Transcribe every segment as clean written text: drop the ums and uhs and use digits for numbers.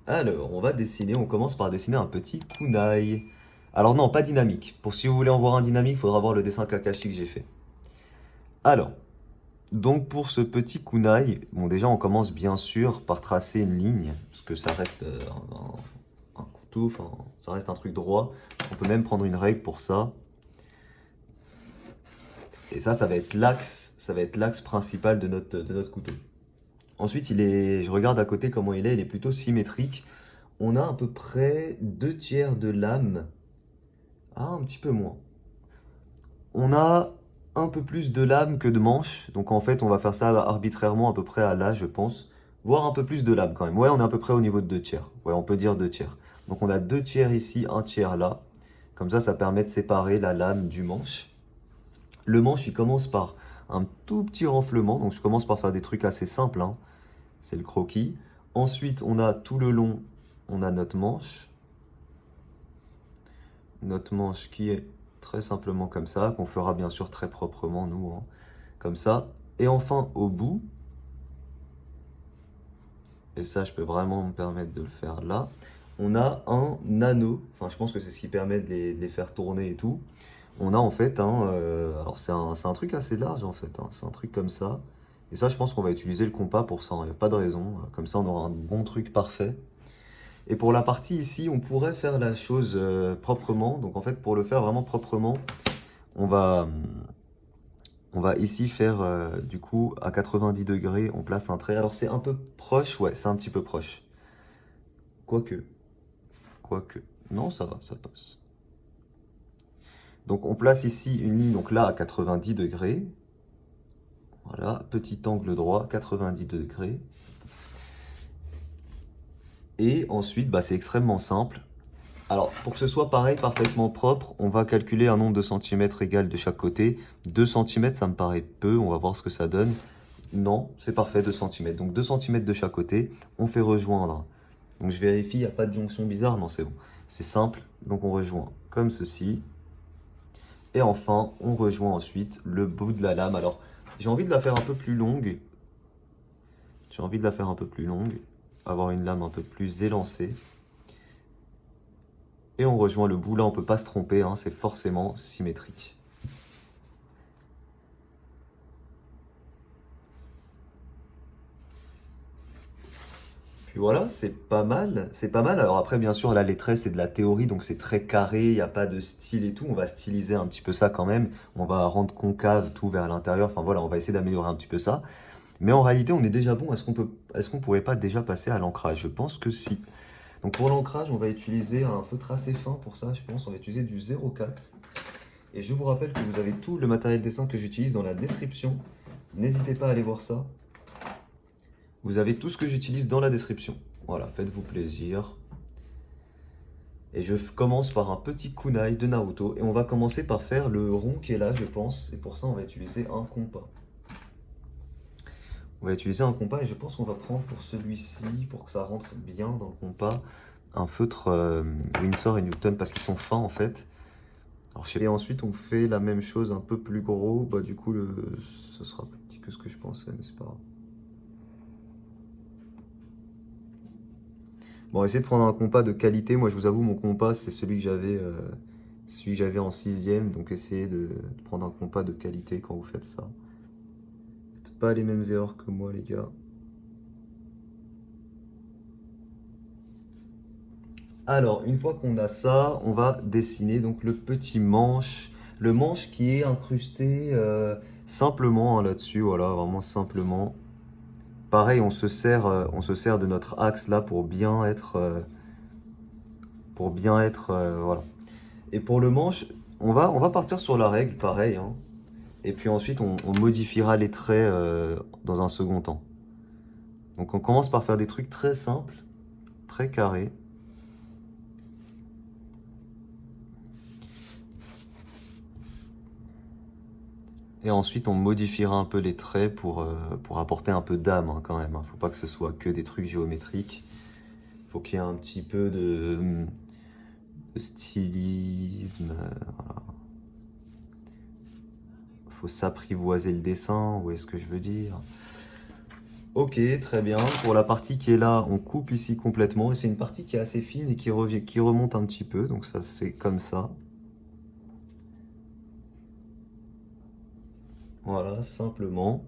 Alors, on va dessiner, on commence par dessiner un petit kunai. Alors non, pas dynamique. Pour si vous voulez en voir un dynamique, il faudra voir le dessin Kakashi que j'ai fait. Alors, donc pour ce petit kunai, bon déjà on commence bien sûr par tracer une ligne, parce que ça reste un couteau, enfin ça reste un truc droit. On peut même prendre une règle pour ça. Et ça ça va être l'axe principal de notre couteau. Ensuite, je regarde à côté comment il est plutôt symétrique. On a à peu près 2 tiers de lame. Ah, un petit peu moins. On a un peu plus de lame que de manche. Donc en fait, on va faire ça arbitrairement à peu près à là, je pense. Voire un peu plus de lame quand même. Ouais, on est à peu près au niveau de 2 tiers. Ouais, on peut dire 2 tiers. Donc on a 2 tiers ici, 1 tiers là. Comme ça permet de séparer la lame du manche. Le manche, il commence par un tout petit renflement. Donc je commence par faire des trucs assez simples, hein. C'est le croquis. Ensuite, on a tout le long, on a notre manche. Notre manche qui est très simplement comme ça, qu'on fera bien sûr très proprement nous, hein, comme ça. Et enfin au bout, et ça je peux vraiment me permettre de le faire là, on a un anneau, enfin je pense que c'est ce qui permet de les faire tourner et tout. On a en fait alors c'est un truc assez large en fait, hein, c'est un truc comme ça. Et ça je pense qu'on va utiliser le compas pour ça, il n'y a pas de raison, comme ça on aura un bon truc parfait. Et pour la partie ici, on pourrait faire la chose proprement. Donc en fait, pour le faire vraiment proprement, on va, on va ici faire du coup à 90 degrés, on place un trait. Alors c'est un peu proche, ouais, c'est un petit peu proche. Quoique, quoique. Non, ça va, ça passe. Donc on place ici une ligne, donc là à 90 degrés. Voilà, petit angle droit, 90 degrés. Et ensuite, bah, c'est extrêmement simple. Alors, pour que ce soit pareil, parfaitement propre, on va calculer un nombre de centimètres égal de chaque côté. 2 centimètres, ça me paraît peu, on va voir ce que ça donne. Non, c'est parfait, 2 centimètres. Donc 2 centimètres de chaque côté, on fait rejoindre. Donc je vérifie, il n'y a pas de jonction bizarre, non c'est bon. C'est simple, donc on rejoint comme ceci. Et enfin, on rejoint ensuite le bout de la lame. Alors, j'ai envie de la faire un peu plus longue. J'ai envie de la faire un peu plus longue, avoir une lame un peu plus élancée. Et on rejoint le bout, là on peut pas se tromper, hein, c'est forcément symétrique. Puis voilà, c'est pas mal, c'est pas mal. Alors après bien sûr là les traits c'est de la théorie, donc c'est très carré, il n'y a pas de style et tout, on va styliser un petit peu ça quand même, on va rendre concave tout vers l'intérieur, enfin voilà, on va essayer d'améliorer un petit peu ça. Mais en réalité on est déjà bon, est-ce qu'on pourrait pas déjà passer à l'ancrage? Je pense que si. Donc pour l'ancrage on va utiliser un feutre assez fin pour ça, je pense, on va utiliser du 0,4. Et je vous rappelle que vous avez tout le matériel dessin que j'utilise dans la description. N'hésitez pas à aller voir ça. Vous avez tout ce que j'utilise dans la description. Voilà, faites-vous plaisir. Et je commence par un petit kunai de Naruto. Et on va commencer par faire le rond qui est là, je pense. Et pour ça, on va utiliser un compas. On va utiliser un compas et je pense qu'on va prendre pour celui-ci, pour que ça rentre bien dans le compas, un feutre Winsor et Newton parce qu'ils sont fins en fait. Alors, et ensuite, on fait la même chose un peu plus gros. Bah, du coup, ce sera plus petit que ce que je pensais, mais c'est pas grave. Bon, essayez de prendre un compas de qualité. Moi, je vous avoue, mon compas, c'est celui que j'avais en sixième. Donc, essayez de prendre un compas de qualité quand vous faites ça. Faites pas les mêmes erreurs que moi, les gars. Alors, une fois qu'on a ça, on va dessiner donc le petit manche. Le manche qui est incrusté simplement hein, là-dessus, voilà, vraiment simplement. Pareil, on se sert de notre axe là pour bien être, voilà. Et pour le manche, on va partir sur la règle, pareil, hein. Et puis ensuite, on modifiera les traits dans un second temps. Donc on commence par faire des trucs très simples, très carrés. Et ensuite, on modifiera un peu les traits pour apporter un peu d'âme hein, quand même. Il ne faut pas que ce soit que des trucs géométriques. Il faut qu'il y ait un petit peu de stylisme. Voilà. Faut s'apprivoiser le dessin, vous voyez ce que je veux dire. Ok, très bien. Pour la partie qui est là, on coupe ici complètement. Et c'est une partie qui est assez fine et qui remonte un petit peu. Donc ça fait comme ça. Voilà, simplement.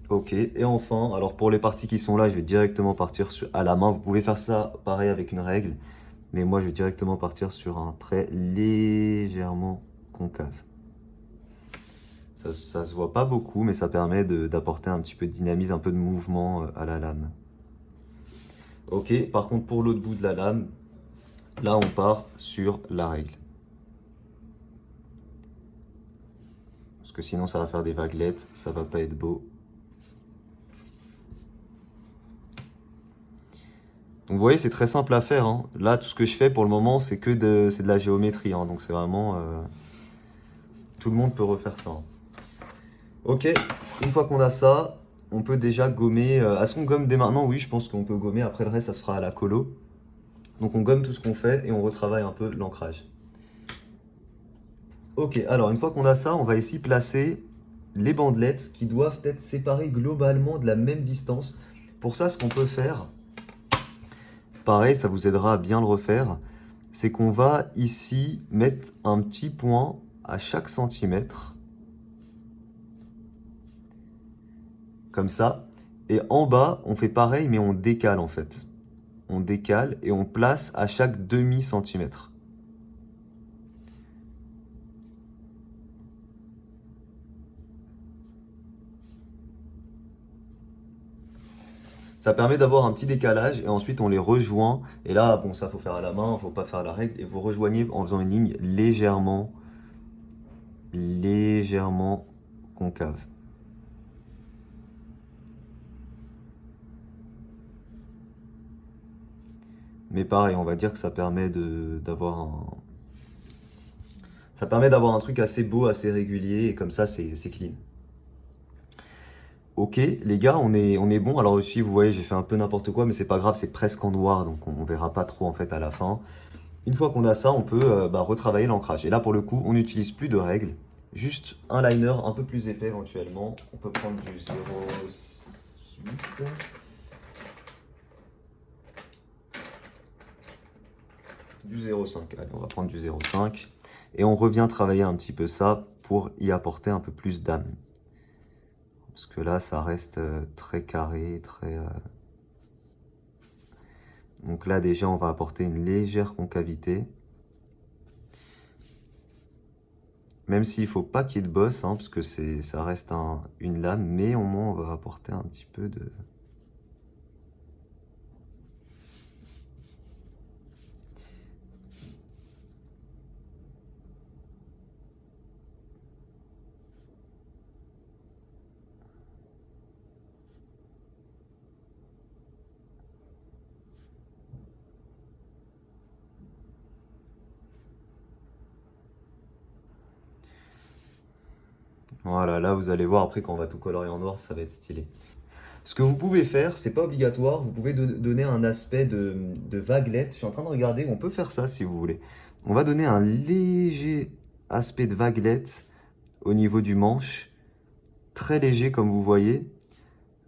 Ok, et enfin, alors pour les parties qui sont là, je vais directement partir à la main. Vous pouvez faire ça pareil avec une règle. Mais moi, je vais directement partir sur un trait légèrement concave. Ça se voit pas beaucoup, mais ça permet d'apporter un petit peu de dynamisme, un peu de mouvement à la lame. Ok, par contre pour l'autre bout de la lame, là on part sur la règle. Parce que sinon ça va faire des vaguelettes, ça va pas être beau. Donc vous voyez, c'est très simple à faire, hein. Là, tout ce que je fais pour le moment, c'est de la géométrie, hein. Donc c'est vraiment... tout le monde peut refaire ça, hein. Ok, une fois qu'on a ça, on peut déjà gommer. Est-ce qu'on gomme dès maintenant? Oui, je pense qu'on peut gommer. Après le reste, ça se fera à la colo. Donc on gomme tout ce qu'on fait et on retravaille un peu l'ancrage. Ok, alors une fois qu'on a ça, on va ici placer les bandelettes qui doivent être séparées globalement de la même distance. Pour ça, ce qu'on peut faire, pareil, ça vous aidera à bien le refaire, c'est qu'on va ici mettre un petit point à chaque centimètre. Comme ça. Et en bas, on fait pareil, mais on décale en fait. On décale et on place à chaque demi-centimètre. Ça permet d'avoir un petit décalage et ensuite on les rejoint. Et là, bon, ça faut faire à la main, faut pas faire à la règle. Et vous rejoignez en faisant une ligne légèrement concave. Mais pareil, on va dire que ça permet d'avoir un truc assez beau, assez régulier, et comme ça, c'est clean. Ok, les gars, on est bon. Alors aussi, vous voyez, j'ai fait un peu n'importe quoi, mais c'est pas grave, c'est presque en noir, donc on verra pas trop en fait à la fin. Une fois qu'on a ça, on peut retravailler l'ancrage. Et là, pour le coup, on n'utilise plus de règles, juste un liner un peu plus épais éventuellement. On peut prendre du 0,8. Du 0,5. Allez, on va prendre du 0,5. Et on revient travailler un petit peu ça pour y apporter un peu plus d'âme. Parce que là, ça reste très carré, très... Donc là, déjà, on va apporter une légère concavité. Même s'il ne faut pas qu'il y ait de bosse, hein, parce que ça reste une lame, mais au moins, on va apporter un petit peu de... Voilà, là vous allez voir après quand on va tout colorier en noir, ça va être stylé. Ce que vous pouvez faire, c'est pas obligatoire, vous pouvez donner un aspect de vaguelette. Je suis en train de regarder, on peut faire ça si vous voulez. On va donner un léger aspect de vaguelette au niveau du manche, très léger comme vous voyez.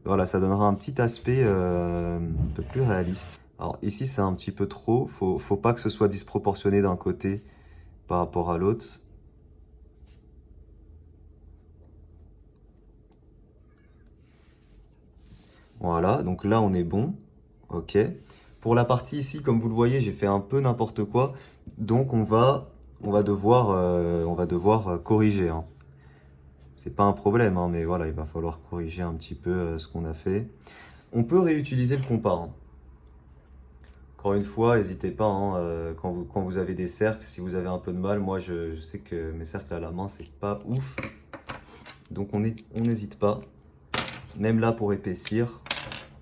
Voilà, ça donnera un petit aspect un peu plus réaliste. Alors ici c'est un petit peu trop, faut pas que ce soit disproportionné d'un côté par rapport à l'autre. Voilà, donc là on est bon. Ok. Pour la partie ici, comme vous le voyez, j'ai fait un peu n'importe quoi. Donc on va devoir corriger, hein. C'est pas un problème, hein, mais voilà, il va falloir corriger un petit peu ce qu'on a fait. On peut réutiliser le compas, hein. Encore une fois, n'hésitez pas, hein, quand vous avez des cercles, si vous avez un peu de mal, moi je sais que mes cercles à la main, c'est pas ouf. Donc on n'hésite pas. Même là, pour épaissir,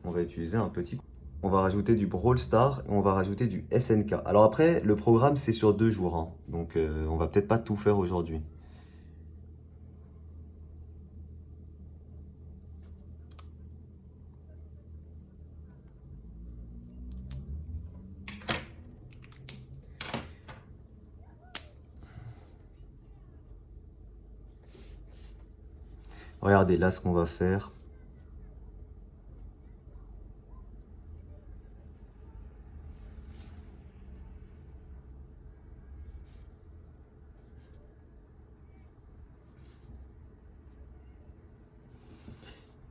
on va utiliser un petit. On va rajouter du Brawl Star et on va rajouter du SNK. Alors après, le programme, c'est sur 2 jours, hein. Donc on va peut-être pas tout faire aujourd'hui. Regardez, là, ce qu'on va faire.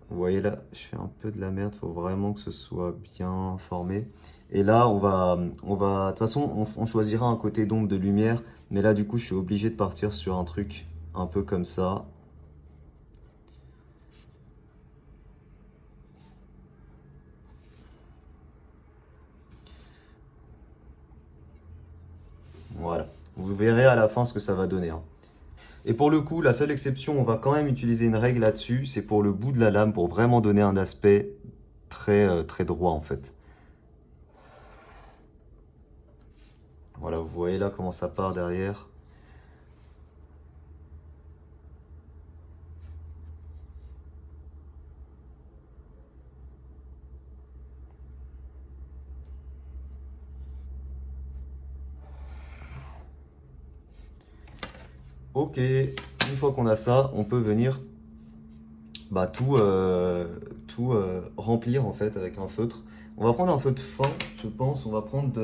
Vous voyez là, je fais un peu de la merde, il faut vraiment que ce soit bien formé. Et là, de toute façon, on choisira un côté d'ombre de lumière, mais là, du coup, je suis obligé de partir sur un truc un peu comme ça. Voilà. Vous verrez à la fin ce que ça va donner, hein. Et pour le coup, la seule exception, on va quand même utiliser une règle là-dessus, c'est pour le bout de la lame, pour vraiment donner un aspect très droit en fait. Voilà, vous voyez là comment ça part derrière. Ok, une fois qu'on a ça, on peut venir tout remplir en fait avec un feutre. On va prendre un feutre fin, je pense. On va prendre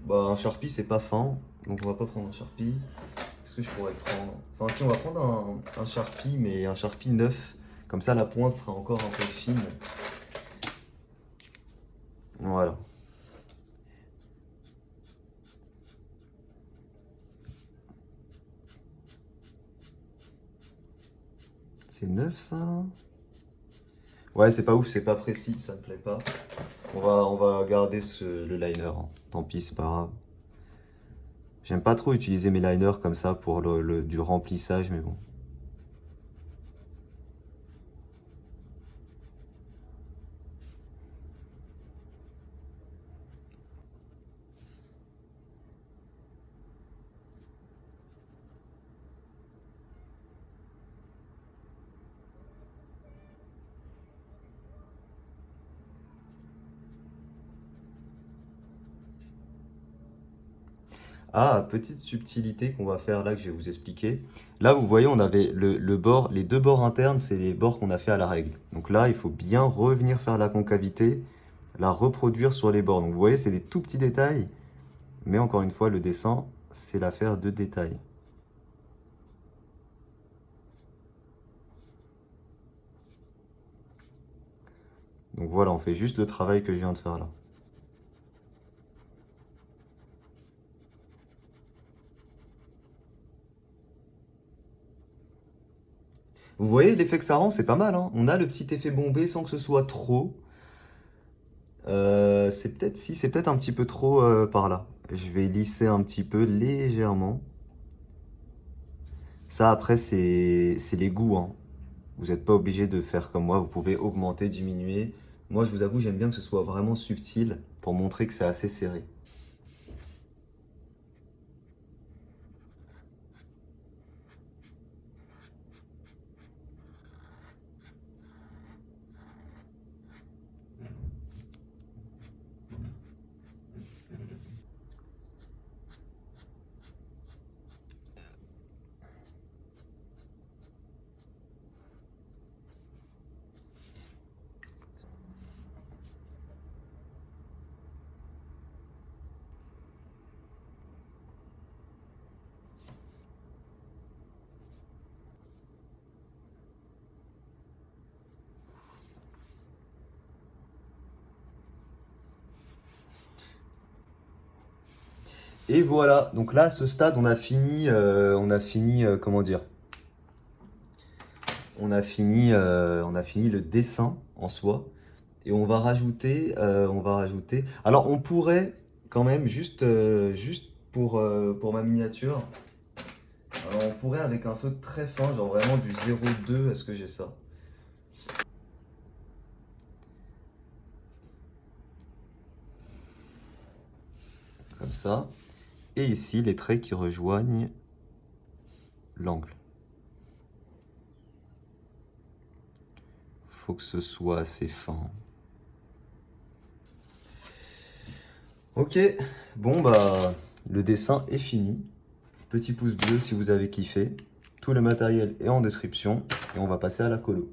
un Sharpie, c'est pas fin, donc on va pas prendre un Sharpie. Qu'est-ce que je pourrais prendre? Enfin, si, on va prendre un Sharpie, mais un Sharpie neuf. Comme ça, la pointe sera encore un peu fine. Voilà. C'est neuf ça? Ouais, c'est pas ouf, c'est pas précis, ça me plaît pas. On va garder le liner, hein. Tant pis, c'est pas grave. J'aime pas trop utiliser mes liners comme ça pour du remplissage, mais bon. Ah, petite subtilité qu'on va faire là, que je vais vous expliquer. Là, vous voyez, on avait le bord, les deux bords internes, c'est les bords qu'on a fait à la règle. Donc là, il faut bien revenir faire la concavité, la reproduire sur les bords. Donc vous voyez, c'est des tout petits détails, mais encore une fois, le dessin, c'est l'affaire de détails. Donc voilà, on fait juste le travail que je viens de faire là. Vous voyez l'effet que ça rend, c'est pas mal, hein. On a le petit effet bombé sans que ce soit trop. C'est peut-être un petit peu trop par là. Je vais lisser un petit peu légèrement. Ça après c'est les goûts, hein. Vous n'êtes pas obligé de faire comme moi, vous pouvez augmenter, diminuer. Moi je vous avoue, j'aime bien que ce soit vraiment subtil pour montrer que c'est assez serré. Et voilà, donc là à ce stade on a fini, comment dire, on a fini le dessin en soi. Et on va rajouter. Alors on pourrait quand même juste pour ma miniature. Alors on pourrait avec un feu très fin, genre vraiment du 0,2. Est-ce que j'ai ça? Comme ça. Et ici les traits qui rejoignent l'angle. Faut que ce soit assez fin. Ok, bon bah le dessin est fini. Petit pouce bleu si vous avez kiffé. Tout le matériel est en description et on va passer à la colo.